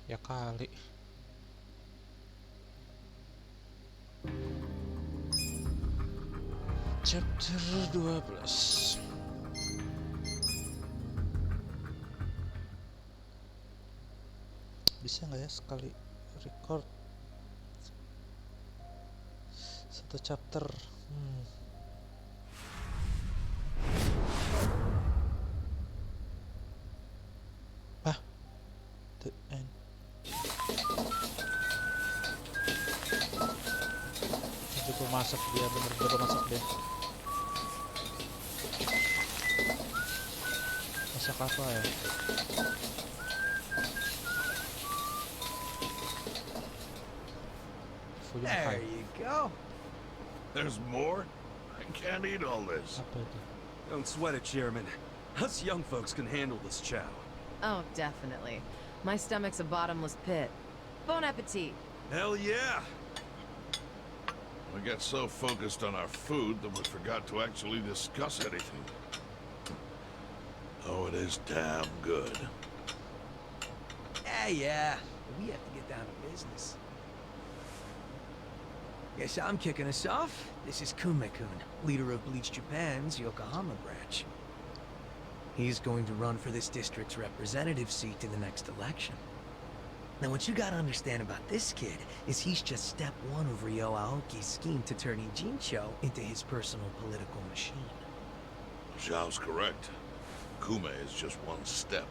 Ya kali. Chapter 12. Bisa nggak ya sekali record satu chapter? The end. Nanti gue masak dia, bener-bener masak dia. Masak apa ya? There you go. There's more? I can't eat all this. Apa itu? Don't sweat it, Chairman. Us young folks can handle this chow. Oh, definitely. My stomach's a bottomless pit. Bon appetit. Hell yeah! We got so focused on our food that we forgot to actually discuss anything. Oh, it is damn good. Yeah. We have to get down to business. Guess I'm kicking us off. This is Kume-kun, leader of Bleach Japan's Yokohama branch. He's going to run for this district's representative seat in the next election. Now, what you gotta understand about this kid is he's just step one of Ryo Aoki's scheme to turn Ijincho into his personal political machine. Zhao's correct. Kume is just one step.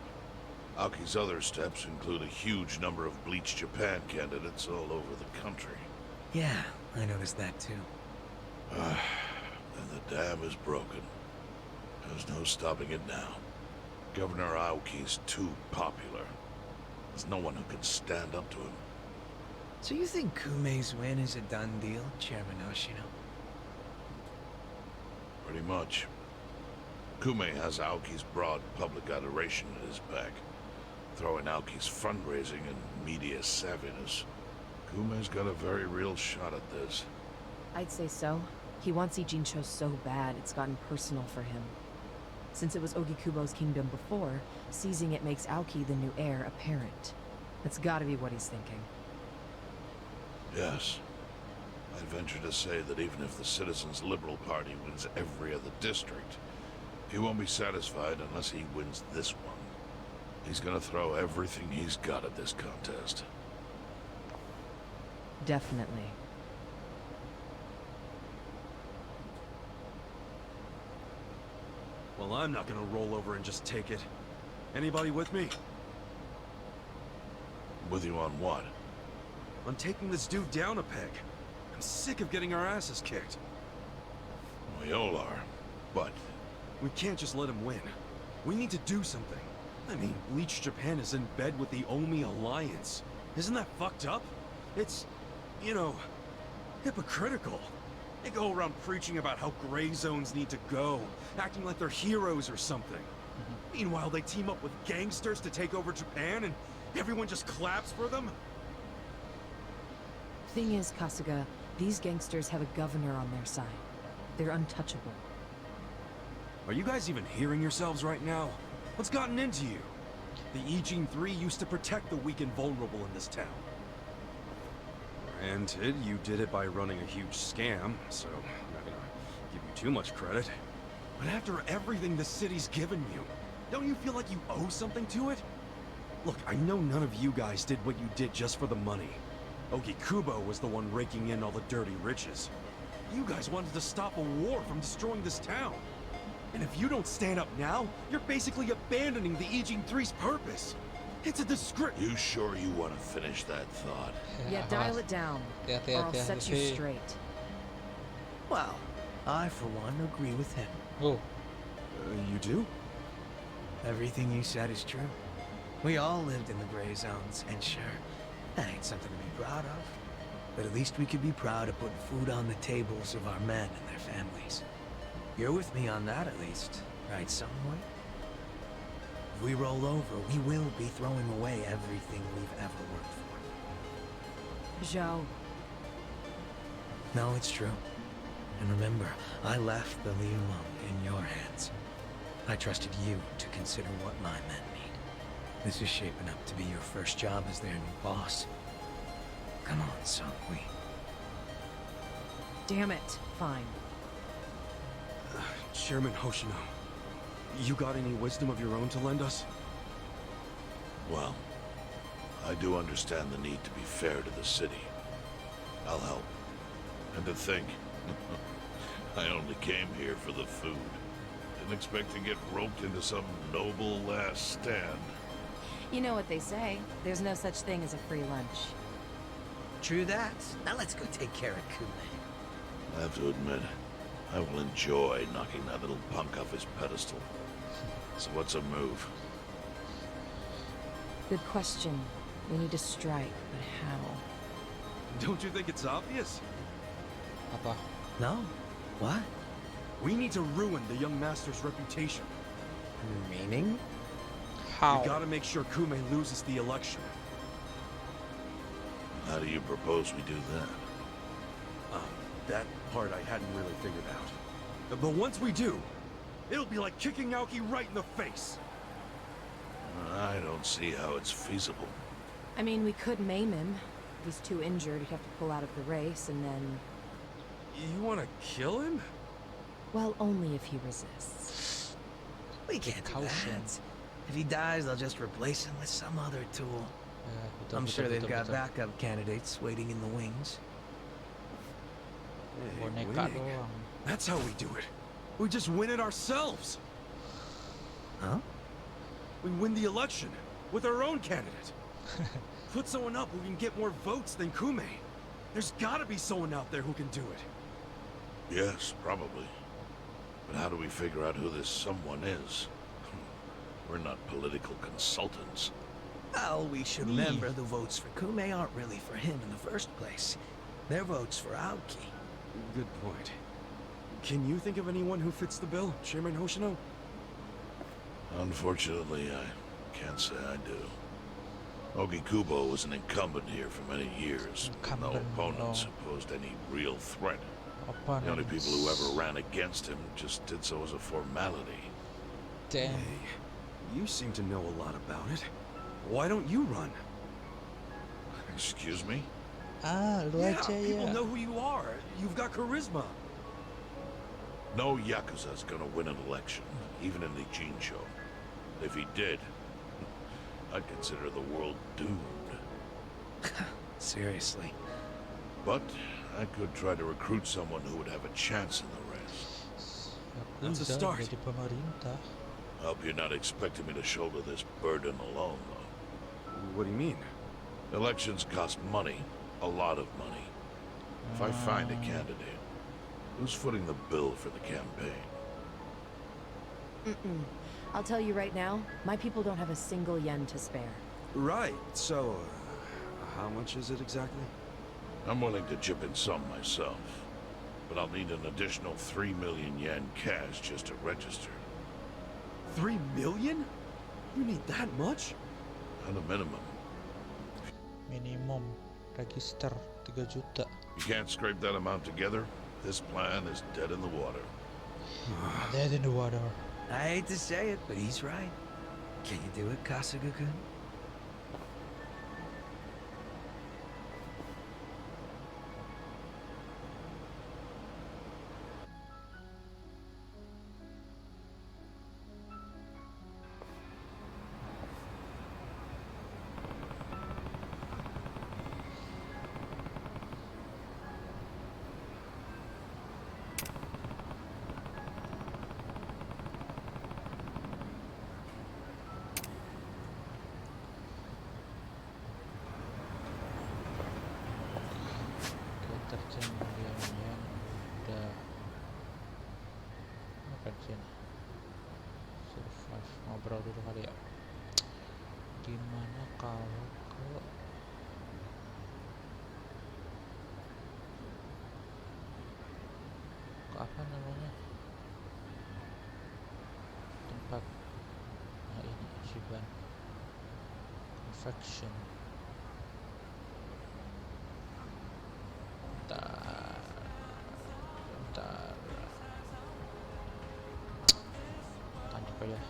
Aoki's other steps include a huge number of Bleach Japan candidates all over the country. Yeah, I noticed that too. And the dam is broken. There's no stopping it now. Governor Aoki's too popular. There's no one who can stand up to him. So you think Kume's win is a done deal, Chairman Oshino? Pretty much. Kume has Aoki's broad public adoration at his back. Throwing Aoki's fundraising and media savviness. Kume's got a very real shot at this. I'd say so. He wants Ijincho so bad, it's gotten personal for him. Since it was Ogikubo's kingdom before, seizing it makes Aoki the new heir apparent. That's gotta be what he's thinking. Yes. I'd venture to say that even if the Citizens' Liberal Party wins every other district, he won't be satisfied unless he wins this one. He's gonna throw everything he's got at this contest. Definitely. Well, I'm not gonna roll over and just take it. Anybody with me? With you on what? I'm taking this dude down a peg. I'm sick of getting our asses kicked. We all are. But We can't just let him win. We need to do something. I mean, Bleach Japan is in bed with the Omi Alliance. Isn't that fucked up? It's, you know, hypocritical. They go around preaching about how gray zones need to go, acting like they're heroes or something. Meanwhile, they team up with gangsters to take over Japan, and everyone just claps for them? Thing is, Kasuga, these gangsters have a governor on their side. They're untouchable. Are you guys even hearing yourselves right now? What's gotten into you? The Ijin 3 used to protect the weak and vulnerable in this town. Granted, you did it by running a huge scam, so I'm not gonna give you too much credit. But after everything the city's given you, don't you feel like you owe something to it? Look, I know none of you guys did what you did just for the money. Ogikubo was the one raking in all the dirty riches. You guys wanted to stop a war from destroying this town. And if you don't stand up now, you're basically abandoning the Ijin 3's purpose. It's a disgrace. you sure you want to finish that thought? Yeah, dial it down, or I'll set you straight. Well, I for one agree with him. Oh, You do? Everything you said is true. We all lived in the gray zones, and sure, that ain't something to be proud of. But at least we could be proud of putting food on the tables of our men and their families. You're with me on that, at least, right, Someone? If we roll over, we will be throwing away everything we've ever worked for. Zhao, No, it's true. And remember, I left the Liumang in your hands. I trusted you to consider what my men need. This is shaping up to be your first job as their new boss. Come on, Sampe. Damn it. Fine. Chairman Hoshino, you got any wisdom of your own to lend us? Well, I do understand the need to be fair to the city. I'll help. And to think, I only came here for the food. Didn't expect to get roped into some noble last stand. You know what they say. There's no such thing as a free lunch. True that. Now let's go take care of Kume. I have to admit, I will enjoy knocking that little punk off his pedestal. So what's a move? Good question. We need to strike, but how? Don't you think it's obvious? Apa? No? What? We need to ruin the young master's reputation. Meaning? How? We gotta make sure Kume loses the election. How do you propose we do that? That part I hadn't really figured out. But once we do, it'll be like kicking Aoki right in the face. I don't see how it's feasible. I mean, we could maim him. If he's too injured, he'd have to pull out of the race, and then... You wanna kill him? Well, only if he resists. We can't do Caution. that. If he dies, they'll just replace him with some other tool. Betul, I'm betul, sure they've betul, got betul. backup candidates waiting in the wings. Hey, Boneka winning. doang. That's how we do it. We just win it ourselves. Huh? We win the election with our own candidate. Put someone up who can get more votes than Kume. There's gotta be someone out there who can do it. Yes, probably. But how do we figure out who this someone is? We're not political consultants. Well, we should remember the votes for Kume aren't really for him in the first place. They're votes for Aoki. Good point. Can you think of anyone who fits the bill, Chairman Hoshino? Unfortunately, I can't say I do. Ogi Kubo was an incumbent here for many years. With no Incumbent, opponents no. who posed any real threat. Apa? The only people who ever ran against him just did so as a formality. Damn. Hey, you seem to know a lot about it. Why don't you run? Excuse me? Ah, lu Yeah, aja people ya. know who you are. You've got charisma. No Yakuza's gonna win an election, even in the Jinsho. If he did, I'd consider the world doomed. Seriously. But I could try to recruit someone who would have a chance in the race. That's a Yakuza start. Jadi pemerintah. Hope you're not expecting me to shoulder this burden alone, though. What do you mean? Elections cost money. A lot of money. If I find a candidate, who's footing the bill for the campaign? Mm-mm. I'll tell you right now, my people don't have a single yen to spare. Right, so, how much is it exactly? I'm willing to chip in some myself, but I'll need an additional 3 million yen cash just to register. 3 million? You need that much? At a minimum. Minimum register 3 juta. You can't scrape that amount together, this plan is dead in the water. Dead in the water. I hate to say it, but he's right. Can you do it, Kasuga-kun? Deterjen mulianya udah apa sih? Survive, ngobrol dulu kali ya. Gimana kalau ke apa namanya, tempat, nah ini Shiban infection. Bentar. Tanya apa ya?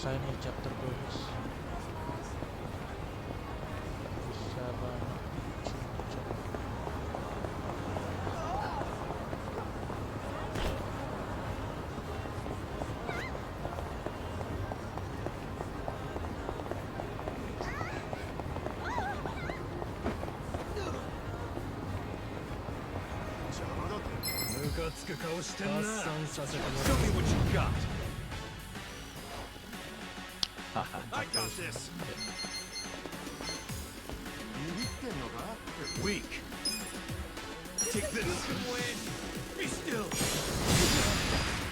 selesai nih chapter 12. Bisa banget cincang. Show me what you got. I got this. You're weak. Take this. You can win. Be still.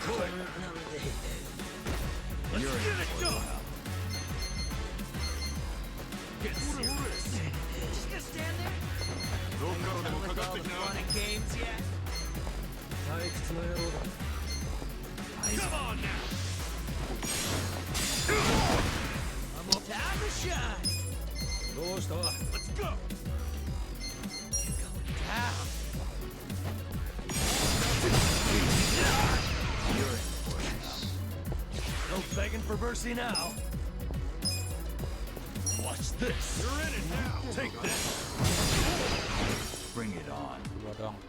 Good. Let's get it done. Get serious. Just gonna stand there? With all the fun and games yet? Come on now. Time to shine! Let's go. You're going down. You're in for it now. No begging for mercy now. Watch this. You're in it now. Take this. Bring it on. Dua doang.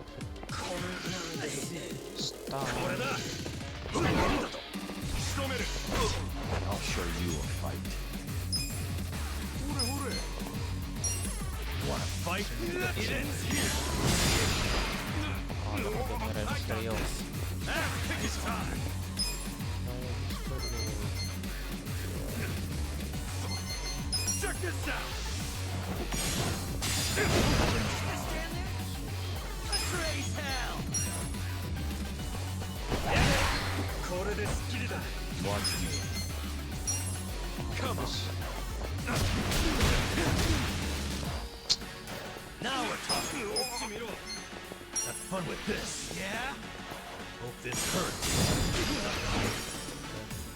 Stun. I'll show you a fight. Wanna fight? It ends here. Oh, dapat kamera Mysterio. Take his time. Check this out. Just gonna stand there? Let's raise hell! Watch me. Come on. Now we're talking. Have fun with this. Yeah? Hope this hurts.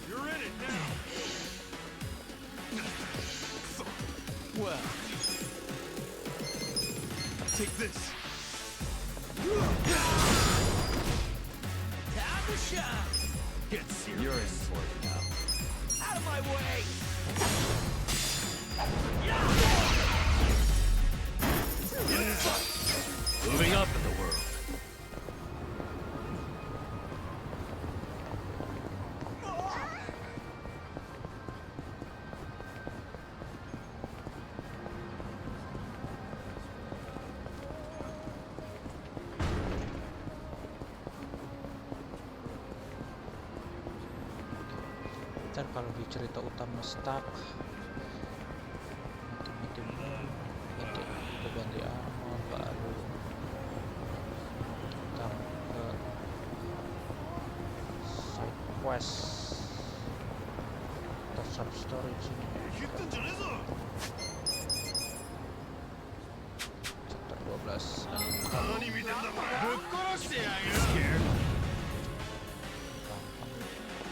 You're in it now. Well, take this. Time to shine! Get serious. You're in for it now. Out of my way! Moving up in the world. Ntar kalau di cerita utama Stark ganti armor baru kita ke side quest atau sub story sini chapter 12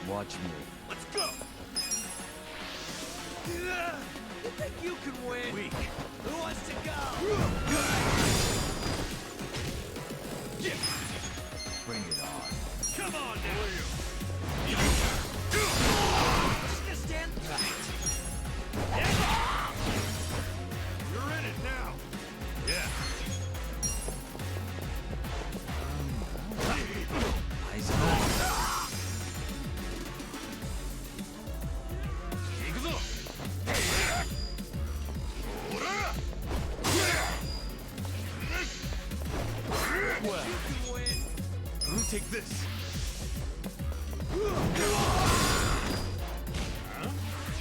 Watch me. Let's go! You think you can win? Weak. Who wants to go? Bring it on. Come on now. Just gonna stand right. You're in it now. Yeah. Eyes on. Well, You can win. take this.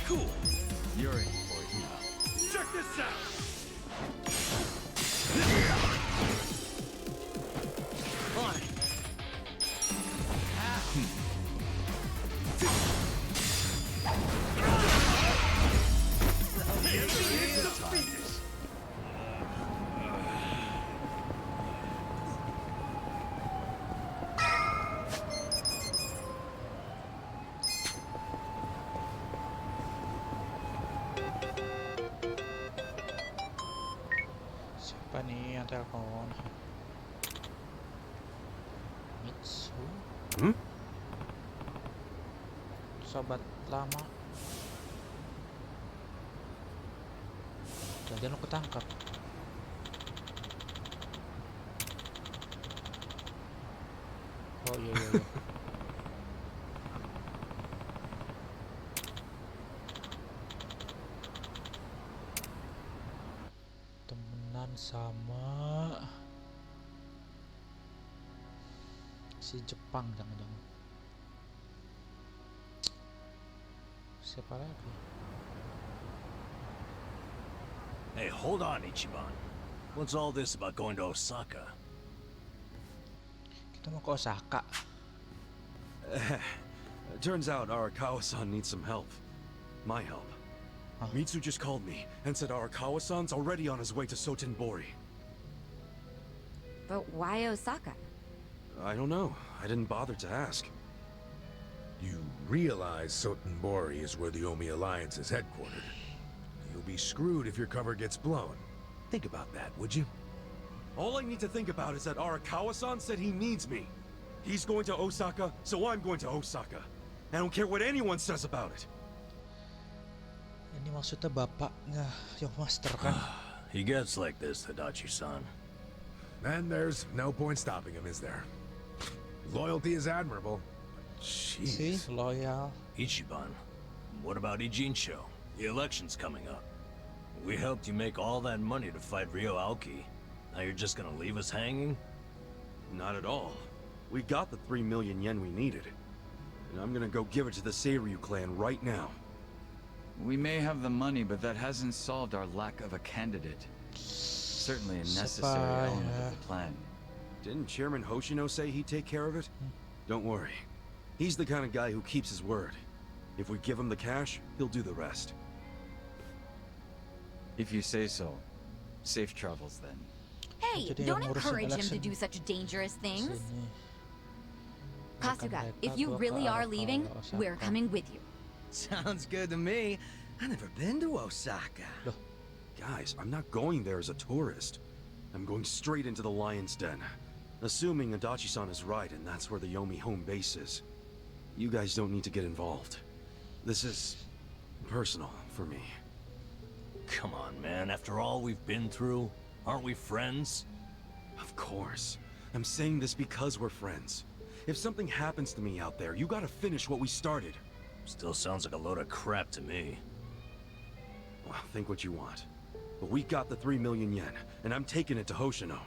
Cool. You're in for it now. Check this out. Fine. siapa nih yang telepon? Mitsu? Hmm? Sobat lama Jangan lu ketangkap. Oh iya iya iya. Temenan sama si Jepang jangan-jangan. Siapa lagi? Hey, hold on, Ichiban. What's all this about going to Osaka? Kita mau ke Osaka. Turns out Arakawa-san needs some help. My help. Huh? Mitsu just called me and said Arakawa-san's already on his way to Sotenbori. But why Osaka? I don't know. I didn't bother to ask. You realize Sotenbori is where the Omi Alliance is headquartered. You'll be screwed if your cover gets blown. Think about that, would you? All I need to think about is that Arakawa-san said he needs me. He's going to Osaka, so I'm going to Osaka. I don't care what anyone says about it. Ini maksudnya bapaknya yang master kan? He gets like this, Tadachi-san. And there's no point stopping him, is there? Loyalty is admirable. Si Jeez. loyal. Ichiban, what about Ijincho? The election's coming up. We helped you make all that money to fight Ryo Aoki. Now you're just gonna leave us hanging? Not at all. We got the 3 million yen we needed. And I'm gonna go give it to the Seiryu clan right now. We may have the money, but that hasn't solved our lack of a candidate. Certainly a necessary element of the plan. Didn't Chairman Hoshino say he'd take care of it? Don't worry. He's the kind of guy who keeps his word. If we give him the cash, he'll do the rest. If you say so. Safe travels then. Hey, Jadi don't yang ngurusin encourage him to election do such dangerous things. Sini. Kasuga, Akan if beta you gua ke really are Arakawa leaving, Osaka. we're coming with you. Sounds good to me. I never been to Osaka. Guys, I'm not going there as a tourist. I'm going straight into the Lion's Den. Assuming Adachi-san is right and that's where the Yomi home base is. You guys don't need to get involved. This is personal for me. Come on, man. After all we've been through, aren't we friends? Of course. I'm saying this because we're friends. If something happens to me out there, you gotta finish what we started. Still sounds like a load of crap to me. Well, think what you want. But we got the 3 million yen, and I'm taking it to Hoshino.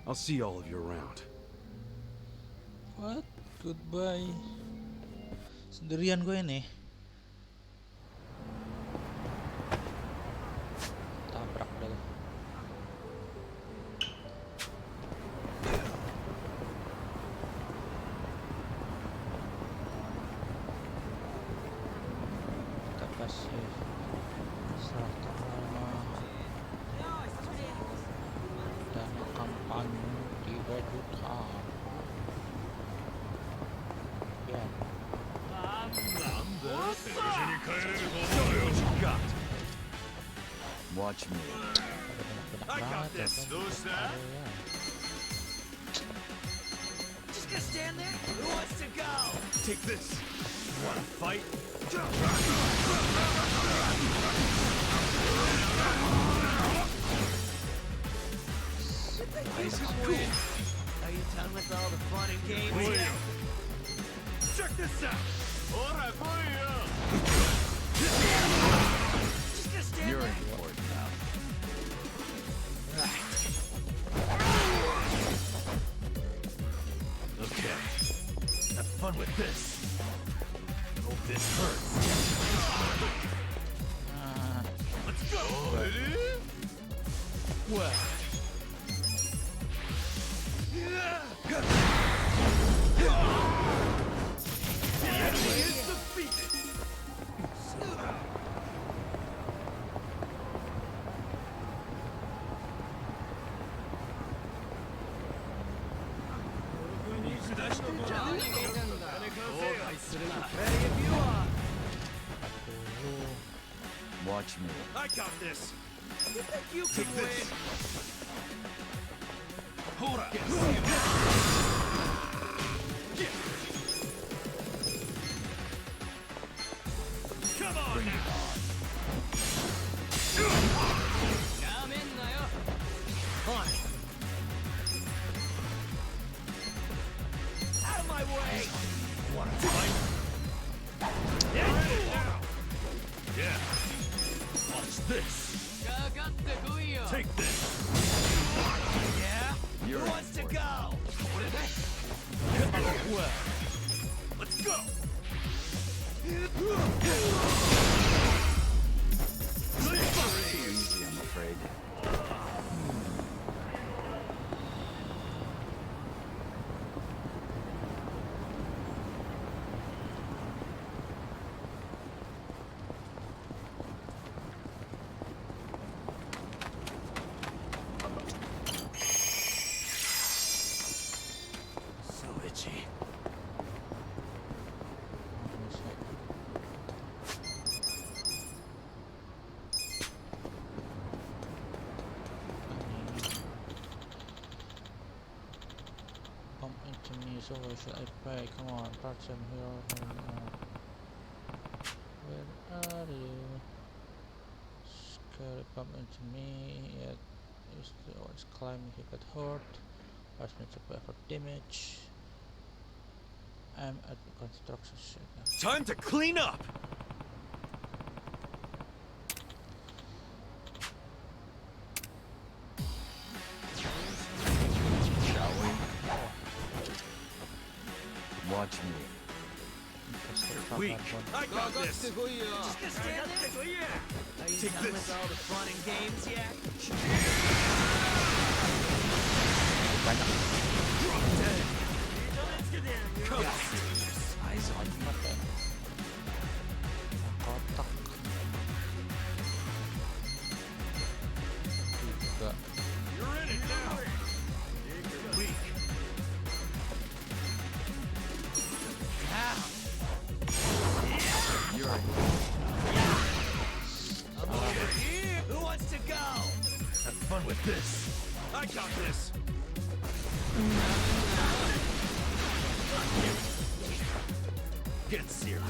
I'll see all of you around. What? Goodbye. Sendirian gue ini. Tabrak dah. Kita kasih serta nama dana kampanye 3 juta. Ya. Watch me. I got this. Who's that? Just gonna stand there? Who wants to go? Take this. Wanna fight? This is cool. Are you done with all the fun and games? Check this out. Just gonna stand You're there? important now. Okay. Have fun with this. Hope this hurts. Let's go. Well. The enemy is defeated. Ready if you are. Watch me. I got this. You think you Take can this. win? Hold up. Come on Bring it now. on. my way! Wanna fight? Yeah. Watch this. Take this. Yeah? You're Who wants to in for it. go? Well, let's go. Too easy, I'm afraid. So itchy. Bump into me, so where should I pray? Come on, part-time hero. Where are you? Scary, bump into me. Yet, is the orange climbing? He got hurt. I need to pay for damage. I'm at the construction site now. Time to clean up! Shall we? Watch me. Weak. I got this. Just gonna stand there? Are you Take done this. with all the fun and games yet? Eyes on mata. Kotak. Tiga. You're in it now. Weak. You're in. I'm over here. Who wants to go? Have fun with this. I got this. Get serious.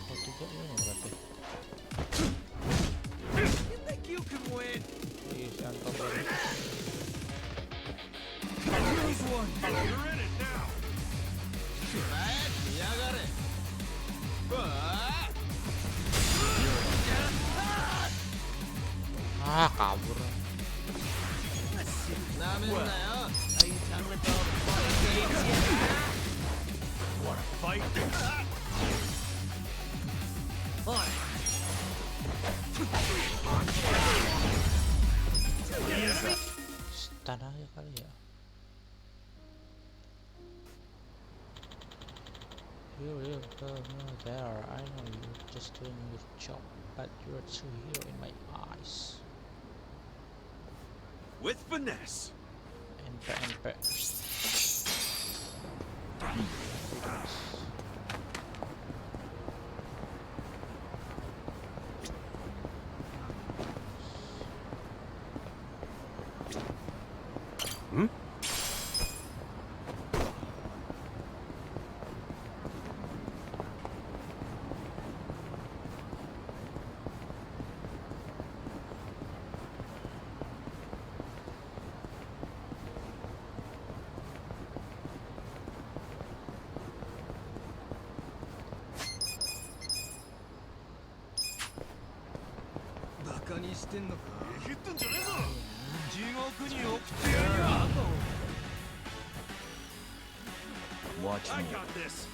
Oh, tiga ini berarti. You think you can win? Ih, antok lagi. Here's one. You're in it now. Ah, kabur. Well, are you done with all the fun and games yet? Wanna fight? On. Stun aja kali ya. You go there. I know you're just doing your job, but you're a true hero in my eyes. With finesse. NP. Hmm? Watch I me. got this.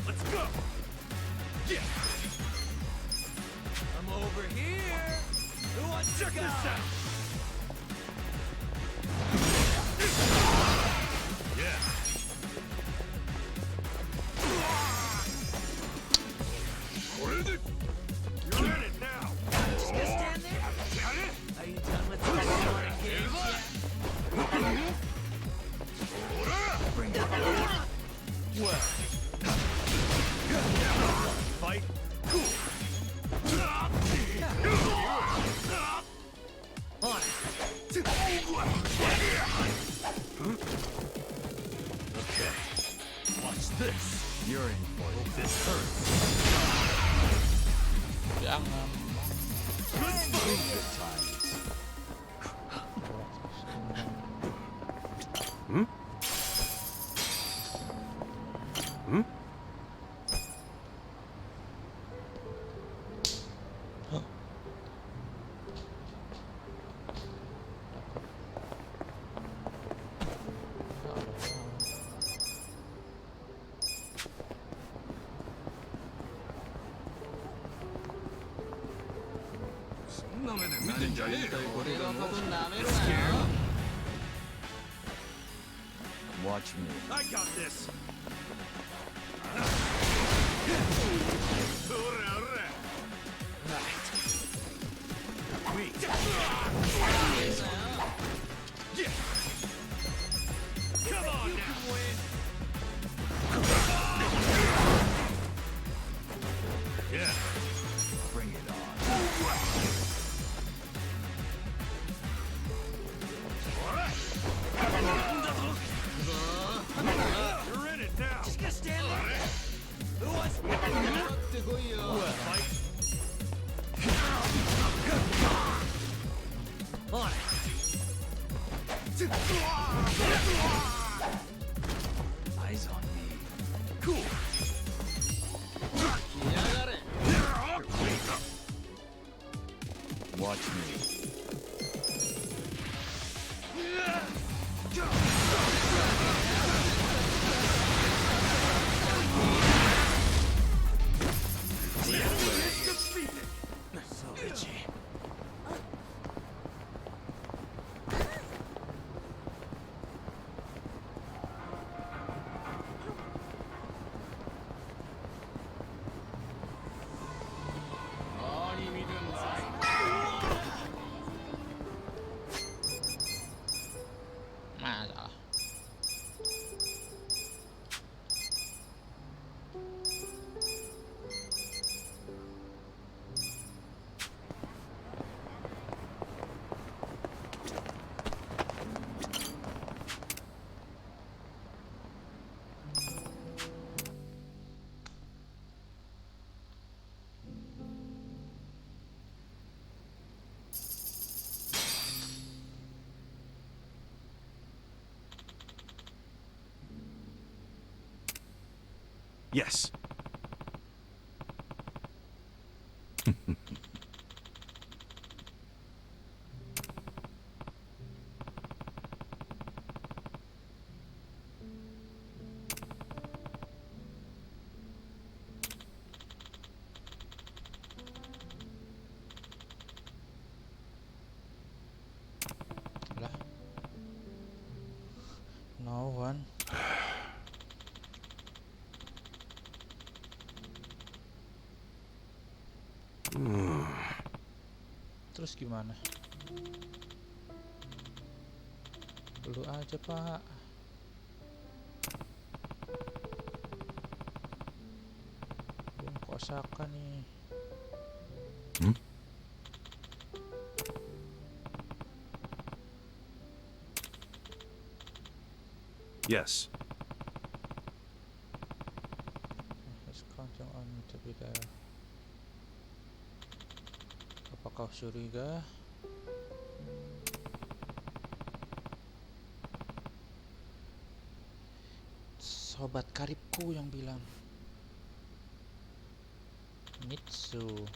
Let's go. Yeah. I'm over here. Who wants to Check go? this out. Yeah. You're in it now. Just gonna stand there? Got it? Are you done with all the fun and games yet? Bring it. Well, Fight. on it. Okay. Watch this. You're in for it. This hurts. Jangan. Good times. Hmm? Hmm? Watch me. I got this. Come on now. Yeah. Bring it on. You're in it now. Just gonna stand there. On it. Eyes on me. Cool. Watch me. So itchy. Masalah. Yes. Lah. No one. Terus gimana? Dulu aja, Pak. Belum kosakan nih. Yes. He's counting on me to be there. Apa kau curiga? Sobat karibku yang bilang Mitsu.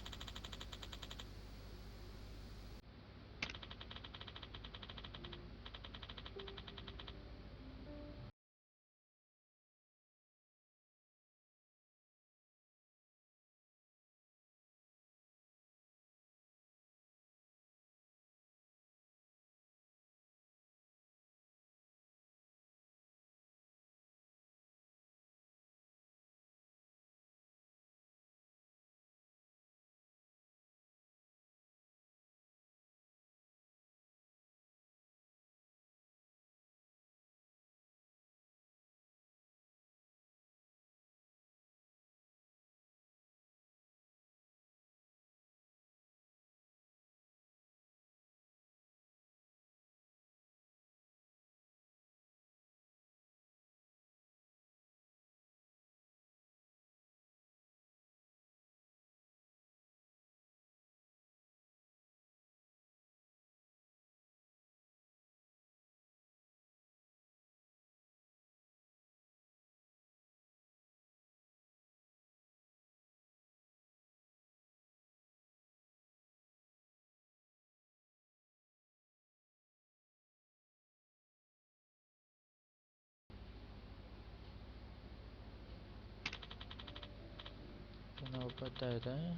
No bad that, eh?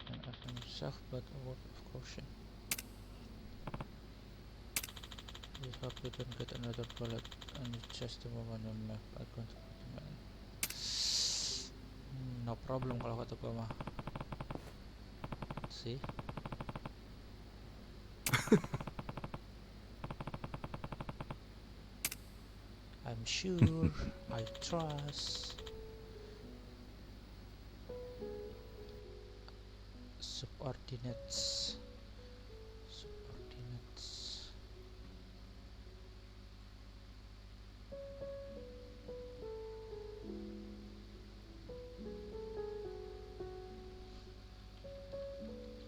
An item itself, but a word of caution. We hope you don't get another bullet on your chest the moment you make eye contact with the man. No problem kalau kata gua mah. See? I'm sure, I trust. Subordinates. Subordinates.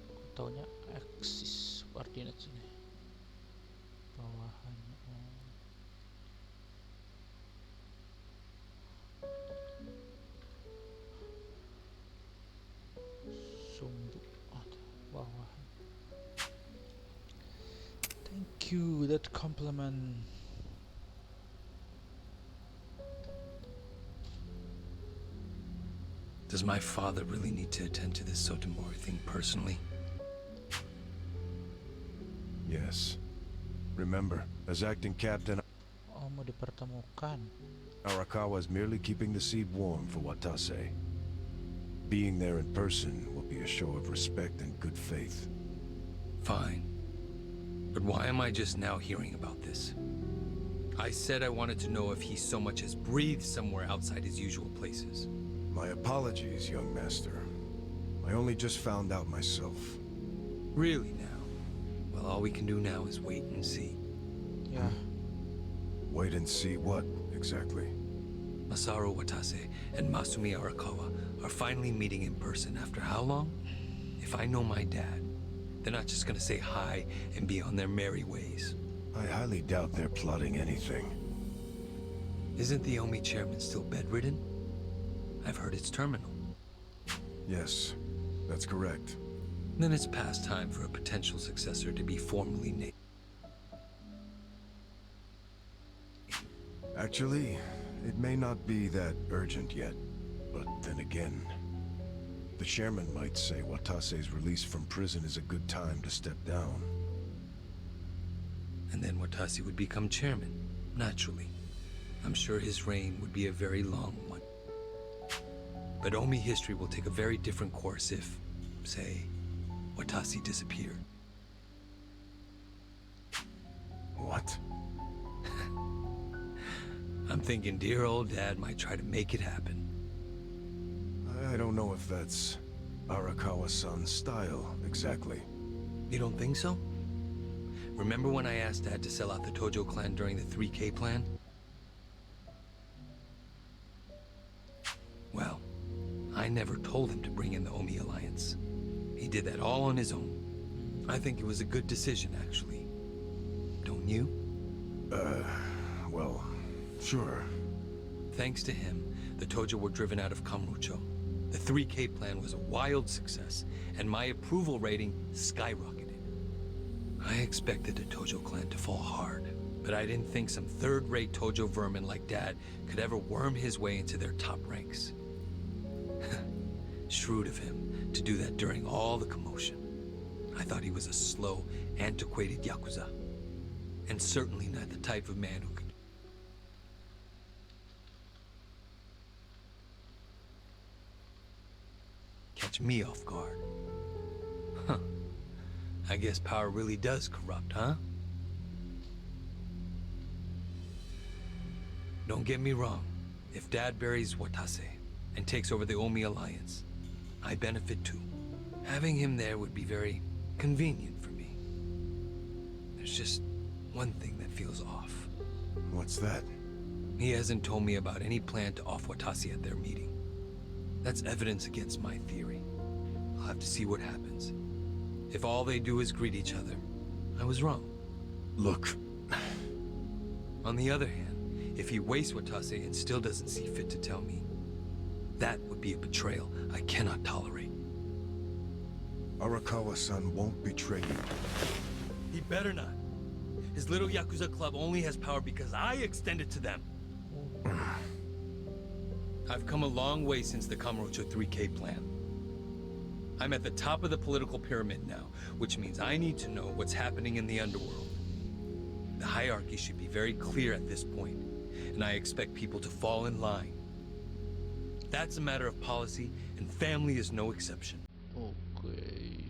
Aku taunya axis subordinates ini. Bawahannya. Sumbu ada bawahan. Thank you, that compliment. Does my father really need to attend to this Sotomori thing personally? Yes. Remember, as acting captain, Oh, mau dipertemukan. Arakawa is merely keeping the seat warm for Watase. Being there in person will be a show of respect and good faith. Fine. But why am I just now hearing about this? I said I wanted to know if he so much as breathed somewhere outside his usual places. My apologies, young master. I only just found out myself. Really now? Well, all we can do now is wait and see. Yeah. Wait and see what, exactly? Masaru Watase and Masumi Arakawa are finally meeting in person after how long? If I know my dad, they're not just gonna say hi and be on their merry ways. I highly doubt they're plotting anything. Isn't the Omi chairman still bedridden? I've heard it's terminal. Yes, that's correct. Then it's past time for a potential successor to be formally named. Actually, it may not be that urgent yet, but then again, the chairman might say Watase's release from prison is a good time to step down. And then Watase would become chairman, naturally. I'm sure his reign would be a very long one. But Omi history will take a very different course if, say, Watase disappeared. What? I'm thinking dear old dad might try to make it happen. I don't know if that's Arakawa-san's style, exactly. You don't think so? Remember when I asked Dad to sell out the Tojo clan during the 3K plan? Well, I never told him to bring in the Omi Alliance. He did that all on his own. I think it was a good decision, actually. Don't you? Well, sure. Thanks to him, the Tojo were driven out of Kamurocho. The 3K plan was a wild success, and my approval rating skyrocketed. I expected the Tojo clan to fall hard, but I didn't think some third-rate Tojo vermin like Dad could ever worm his way into their top ranks. Shrewd of him to do that during all the commotion. I thought he was a slow, antiquated Yakuza, and certainly not the type of man who could catch me off guard. Huh. I guess power really does corrupt, huh? Don't get me wrong. If Dad buries Watase and takes over the Omi Alliance, I benefit too. Having him there would be very convenient for me. There's just one thing that feels off. What's that? He hasn't told me about any plan to off Watase at their meeting. That's evidence against my theory. I'll have to see what happens. If all they do is greet each other, I was wrong. Look. On the other hand, if he wastes Watase and still doesn't see fit to tell me, that would be a betrayal I cannot tolerate. Arakawa-san won't betray you. He better not. His little Yakuza club only has power because I extend it to them. I've come a long way since the Kamurocho 3K plan. I'm at the top of the political pyramid now, which means I need to know what's happening in the underworld. The hierarchy should be very clear at this point, and I expect people to fall in line. That's a matter of policy, and family is no exception. Okay.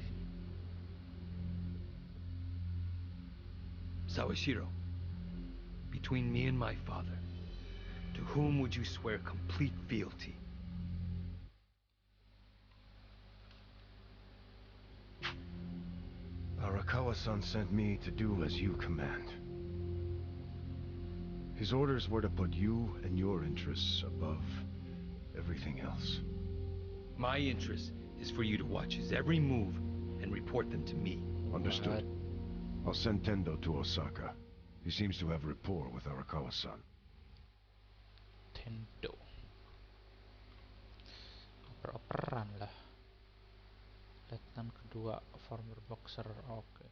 Sawashiro, between me and my father, to whom would you swear complete fealty? Arakawa-san sent me to do as you command. His orders were to put you and your interests above everything else. My interest is for you to watch his every move and report them to me. Understood. I'll send Tendo to Osaka. He seems to have rapport with Arakawa-san. Tendo. Oper-operan lah. Letnan kedua, former boxer. Oke.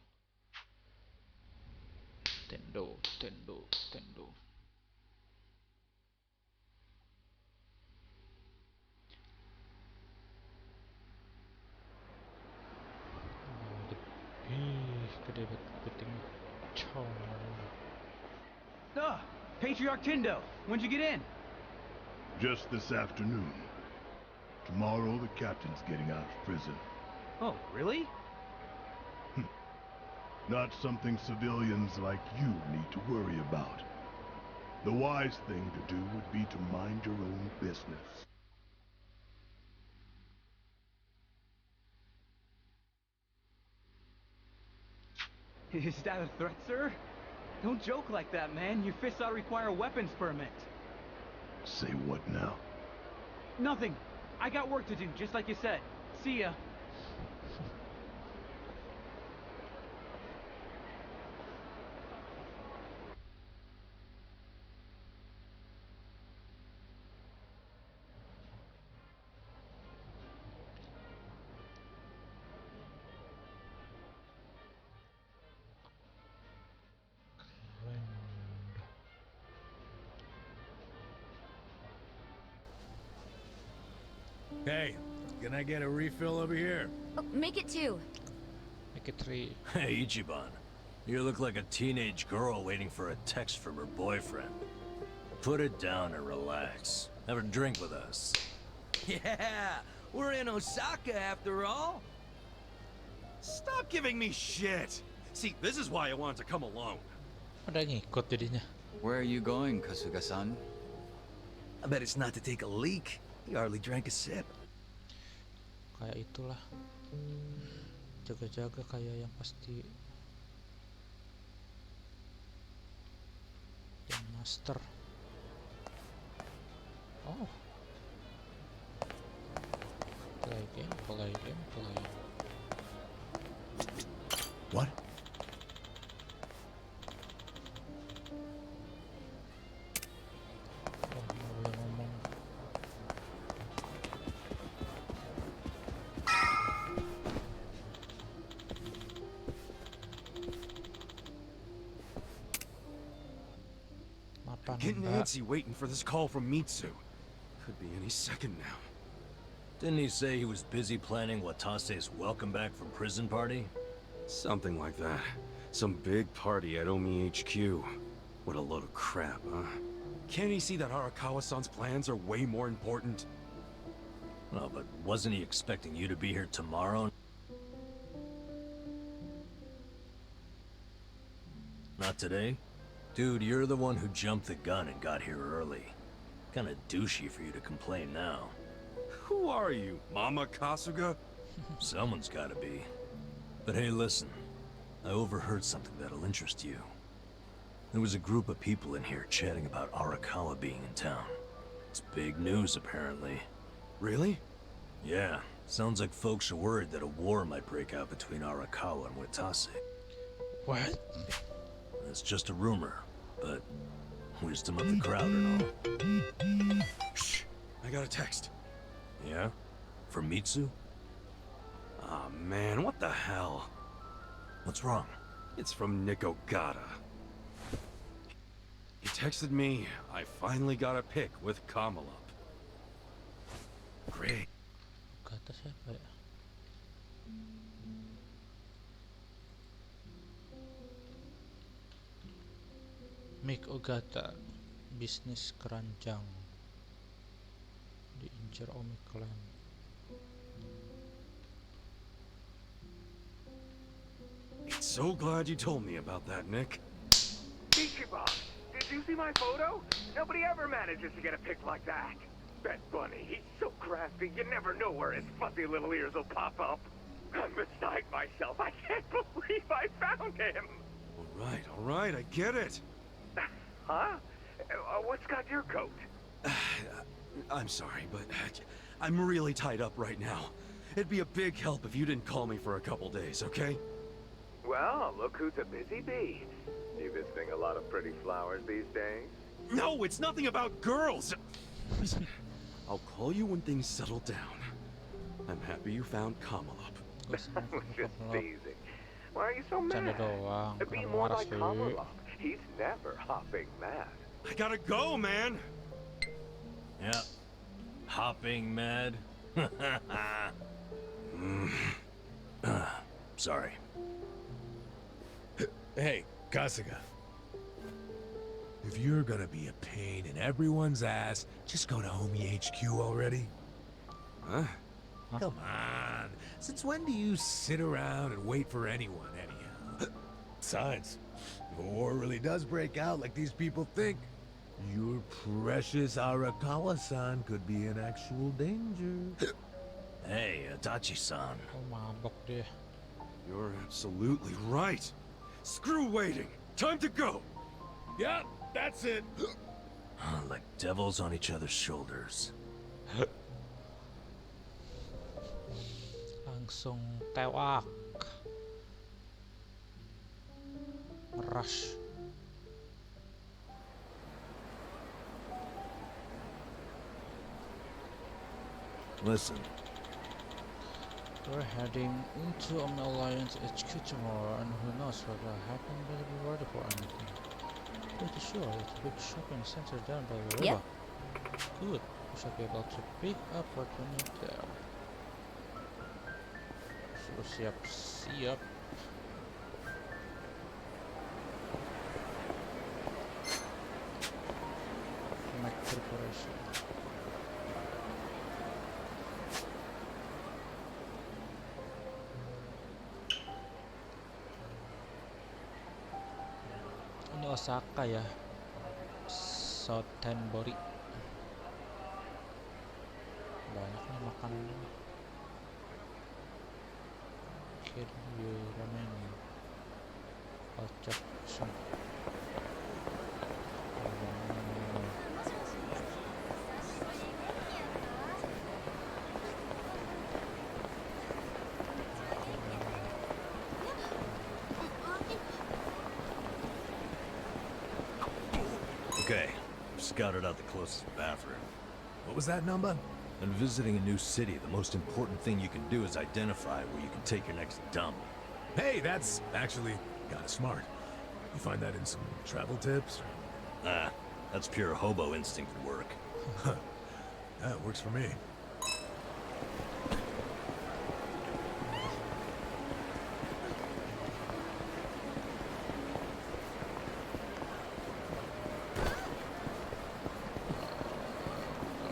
Tendo. Gede banget kepiting cong. Patriarch Tindo, when'd you get in? Just this afternoon. Tomorrow the captain's getting out of prison. Oh, really? Not something civilians like you need to worry about. The wise thing to do would be to mind your own business. Is that a threat, sir? Don't joke like that, man. Your fists ought to require a weapons permit. Say what now? Nothing. I got work to do, just like you said. See ya. Hey, can I get a refill over here? Oh, make it 2. Make it 3. Hey, Ichiban. You look like a teenage girl waiting for a text from her boyfriend. Put it down and relax. Have a drink with us. Yeah, we're in Osaka after all. Stop giving me shit. See, this is why I wanted to come alone. Udah ngikut jadinya. Where are you going, Kasuga-san? I bet it's not to take a leak. He hardly drank a sip. Kayak itulah. Jaga-jaga kayak yang pasti. Dan master. Oh. Play game. What? Oh, nggak boleh ngomong. Getting antsy waiting for this call from Mitsu. Could be any second now. Didn't he say he was busy planning Watase's welcome back from prison party? Something like that. Some big party at Omi HQ. What a load of crap, huh? Can't he see that Arakawa-san's plans are way more important? Well, but wasn't he expecting you to be here tomorrow? Not today? Dude, you're the one who jumped the gun and got here early. Kinda douchey for you to complain now. Who are you, Mama Kasuga? Someone's gotta be. But hey, listen. I overheard something that'll interest you. There was a group of people in here chatting about Arakawa being in town. It's big news, apparently. Really? Yeah. Sounds like folks are worried that a war might break out between Arakawa and Watase. What? It's just a rumor, but wisdom of the crowd and all. Shh! I got a text. Yeah? From Mitsu? Aw, man, what the hell? What's wrong? It's from Nick Ogata. He texted me, I finally got a pic with Kamala. Great. Kata siapa ya? Make Ogata bisnis keranjang diincar Omi Clan. So glad you told me about that, Nick. Ichiban, did you see my photo? Nobody ever manages to get a pic like that. That bunny, he's so crafty, you never know where his fuzzy little ears will pop up. I'm beside myself. I can't believe I found him. All right, I get it. Huh? What's got your coat? I'm sorry, but I'm really tied up right now. It'd be a big help if you didn't call me for a couple days, okay? Well, look who's a busy bee. You visiting a lot of pretty flowers these days? No, it's nothing about girls! Listen, I'll call you when things settle down. I'm happy you found Kamalop. I was just teasing. Why are you so mad? Be more like Kamalop. He's never hopping mad. I gotta go, man! Yeah. Hopping mad? Sorry. Hey, Kasuga. If you're gonna be a pain in everyone's ass, just go to Homie HQ already. Huh? Come on. Since when do you sit around and wait for anyone, anyhow? Besides, if a war really does break out like these people think, your precious Arakawa-san could be in actual danger. Hey, Adachi-san. You're absolutely right. Screw waiting. Time to go. Yep, that's it. Like devils on each other's shoulders. Langsung tewak. Rush. Listen. We're heading into an Alliance HQ tomorrow, and who knows what will happen, better be ready for anything. Pretty sure it's a big shopping center down by the river. Good, we shall be able to pick up what we need there. Siap. Make preparation. Ini Osaka ya, South Tenbori. Banyak nih makanan. Kiryu ramen, ocak sup. Okay, I've scouted out the closest bathroom. What was that number? When visiting a new city, the most important thing you can do is identify where you can take your next dump. Hey, that's actually kinda smart. You find that in some travel tips? Ah, that's pure hobo instinct at work. That works for me.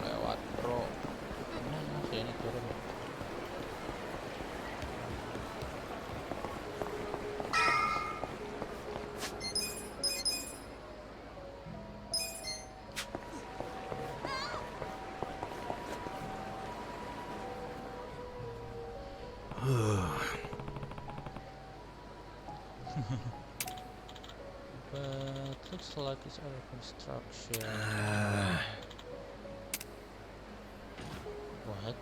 Lewat bro. Ini turun. But looks like it's under construction. What?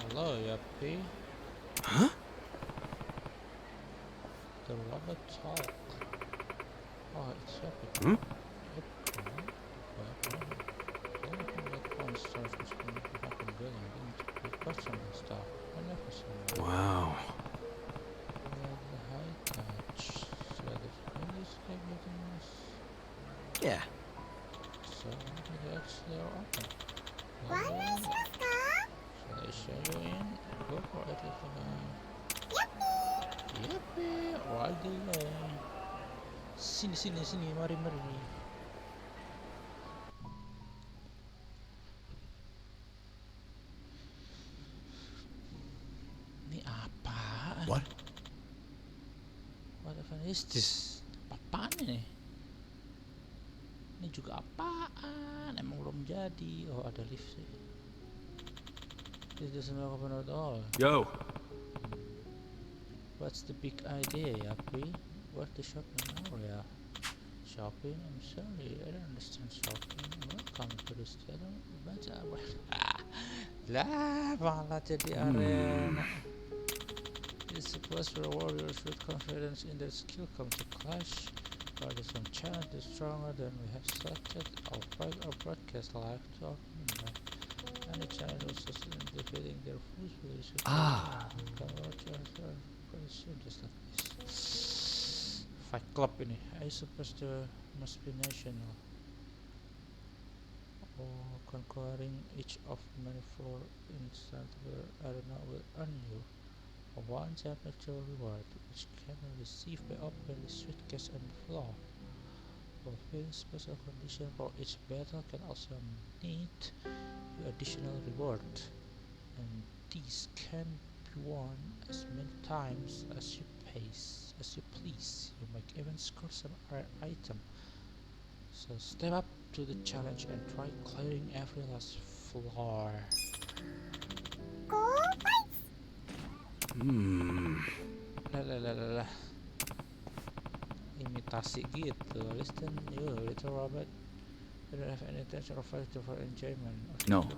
Hello, Yuppie. Huh? The robot talk. Oh, it's Yuppie. Hmm? Wow. Yeah. So maybe they actually are open. Shall I show you in? Go for it, little guy. Yippee! All the way. Sini, sini, sini. Mari, mari. Ini apaan? What? What the fuck is this? Apaan ini? Ini juga apaan? Emang belum jadi. Oh, ada lift sih. This doesn't look open at all. Yo. What's the big idea, Yappy? What's the shopping area? Shopping? I'm sorry, I don't understand shopping. Welcome to this. I don't baca apa. Lah, malah jadi arena. It's a place where warriors with confidence in their skill come to clash. While some challenge is stronger than we have selected, I'll fight our broadcast live to our community. Any channels in defeating their foes will receive just like this. Fight club ini. I suppose there must be national. Or conquering each of many floor inside the arena will earn you a one-time actual reward, which can be received by opening the suitcase on the floor. Fulfilling special condition for each battle can also need you additional reward, and these can be won as many times as you please. You might even score some rare item. So step up to the challenge and try clearing every last floor. Lah. Imitasi gitu. Listen, you little robot. You don't have any intention of fighting for enjoyment. No.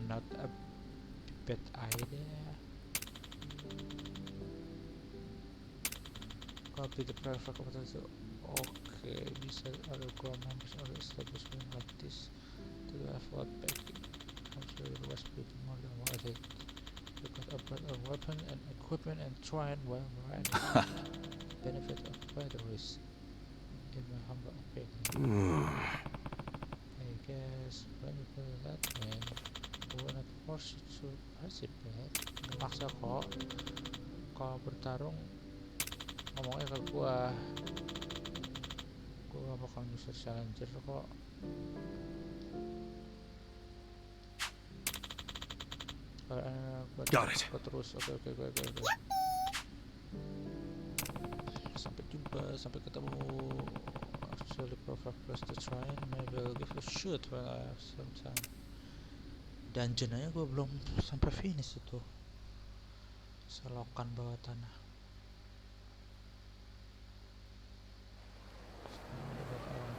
Not a bad idea. Copy the perfect competence. Okay, bisa other ground members or establishment like this to have what backing. I'm sure it was pretty more than what I did. Because upgrade our weapon and equipment and try and well right. Benefit of batteries. In my humble opinion. I guess when you put it that way, I will not force you to participate. Nggak maksa kok. Kalau bertarung ngomongnya ke gua gak bakal nyusir challenger kok. Got it. Terus oke. Sampai jumpa, sampai ketemu. Actually perfect place to try and maybe I'll give a shoot when I have some time. Dungeon aja gua belum sampai finish itu. Selokan bawah tanah.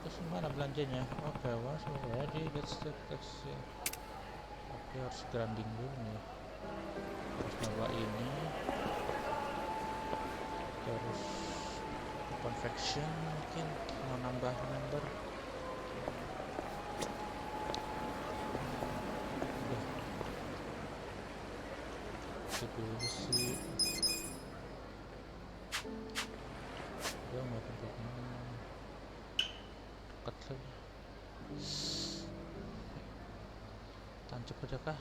Terus gimana belanjanya? Oke, once we're ready, let's take taxi. Oke, harus grinding dulu nih. Harus nyoba ini. Terus confection mungkin mau nambah member. Udah. Dulu sih. Dia mau tempat mana? Dekat lagi. Tancap aja kah?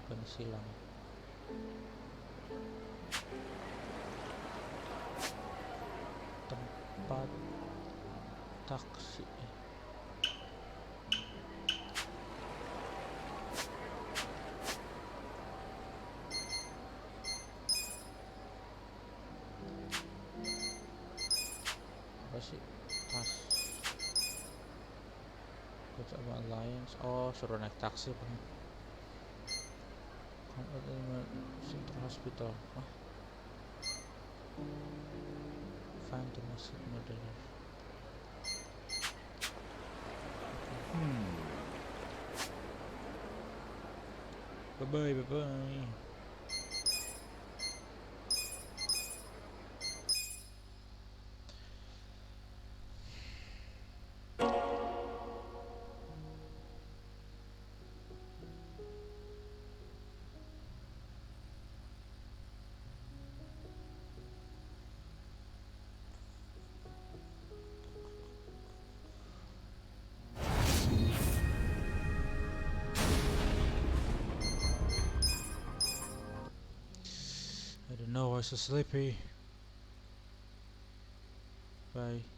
Bukan silang. Tempat taksi. Apa sih? Tas. Good sama Alliance. Oh, suruh naik taksi bang. Come out in Central Hospital. Hah? Find the masked murderer. Bye-bye. no, I'm so sleepy. Bye.